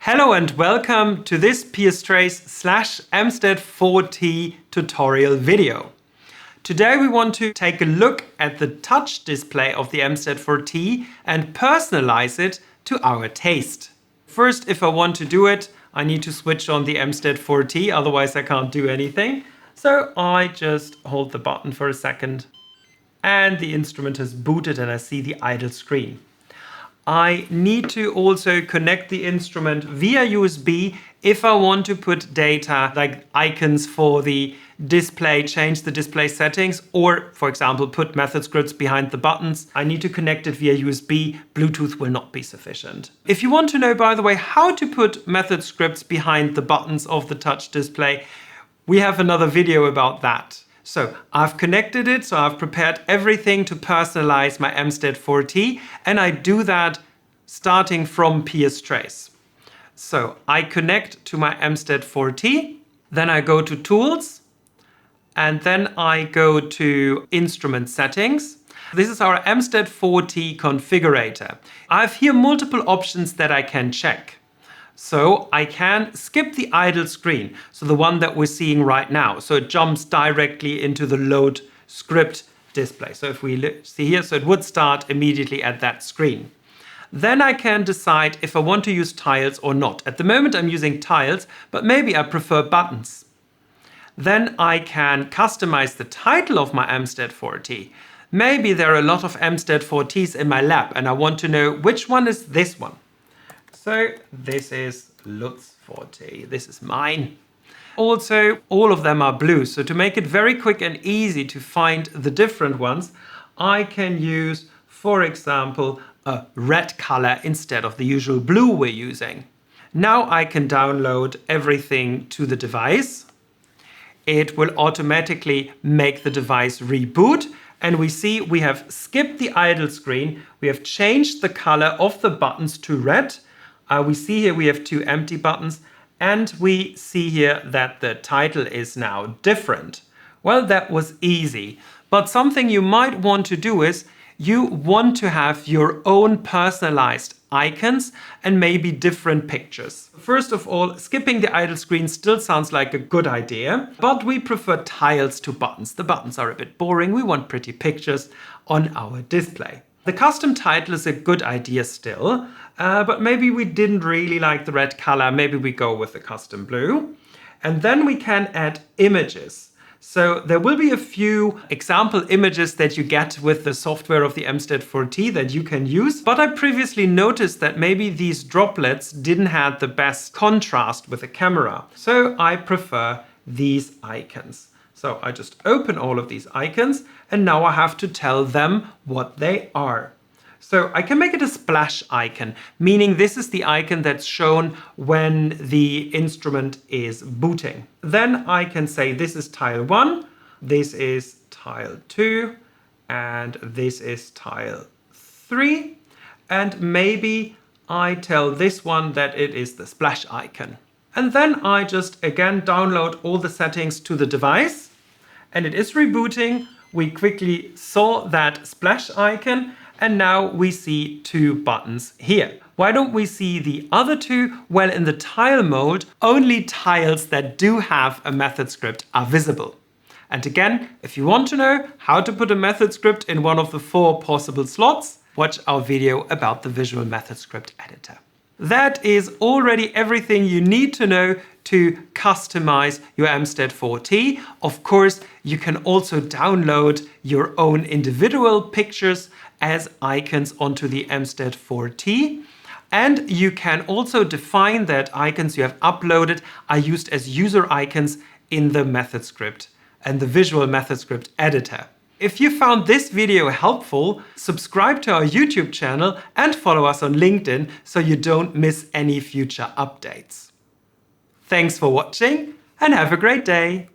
Hello and welcome to this PStrace/EmStat4T tutorial video. Today we want to take a look at the touch display of the EmStat4T and personalize it to our taste. First, if I want to do it, I need to switch on the EmStat4T, otherwise I can't do anything. So I just hold the button for a second and the instrument has booted and I see the idle screen. I need to also connect the instrument via USB if I want to put data like icons for the display, change the display settings, or for example, put method scripts behind the buttons. I need to connect it via USB. Bluetooth will not be sufficient. If you want to know, by the way, how to put method scripts behind the buttons of the touch display, we have another video about that. So I've connected it, so I've prepared everything to personalize my EmStat4T, and I do that starting from PStrace. So I connect to my EmStat4T, then I go to Tools, and then I go to Instrument Settings. This is our EmStat4T Configurator. I have here multiple options that I can check. So I can skip the idle screen, so the one that we're seeing right now. So it jumps directly into the load script display. So if we see here, so it would start immediately at that screen. Then I can decide if I want to use tiles or not. At the moment I'm using tiles, but maybe I prefer buttons. Then I can customize the title of my EmStat4T. Maybe there are a lot of EmStat4Ts in my lab and I want to know which one is this one. So this is Lutz 4T. This is mine. Also, all of them are blue. So to make it very quick and easy to find the different ones, I can use, for example, a red color instead of the usual blue we're using. Now I can download everything to the device. It will automatically make the device reboot. And we see we have skipped the idle screen. We have changed the color of the buttons to red. We see here we have two empty buttons, and we see here that the title is now different. Well, that was easy. But something you might want to do is you want to have your own personalized icons and maybe different pictures. First of all, skipping the idle screen still sounds like a good idea, but we prefer tiles to buttons. The buttons are a bit boring. We want pretty pictures on our display. The custom title is a good idea still, but maybe we didn't really like the red color. Maybe we go with the custom blue. And then we can add images. So there will be a few example images that you get with the software of the EmStat4T that you can use. But I previously noticed that maybe these droplets didn't have the best contrast with the camera. So I prefer these icons. So I just open all of these icons and now I have to tell them what they are. So I can make it a splash icon, meaning this is the icon that's shown when the instrument is booting. Then I can say this is tile 1, this is tile 2, and this is tile 3. And maybe I tell this one that it is the splash icon. And then I just again download all the settings to the device. And it is rebooting. We quickly saw that splash icon and now we see two buttons here. Why don't we see the other two? Well, in the tile mode, only tiles that do have a method script are visible. And again, if you want to know how to put a method script in one of the 4 possible slots, watch our video about the visual method script editor. That is already everything you need to know to customize your EmStat4T. Of course, you can also download your own individual pictures as icons onto the EmStat4T. And you can also define that icons you have uploaded are used as user icons in the method script and the visual method script editor. If you found this video helpful, subscribe to our YouTube channel and follow us on LinkedIn so you don't miss any future updates. Thanks for watching and have a great day!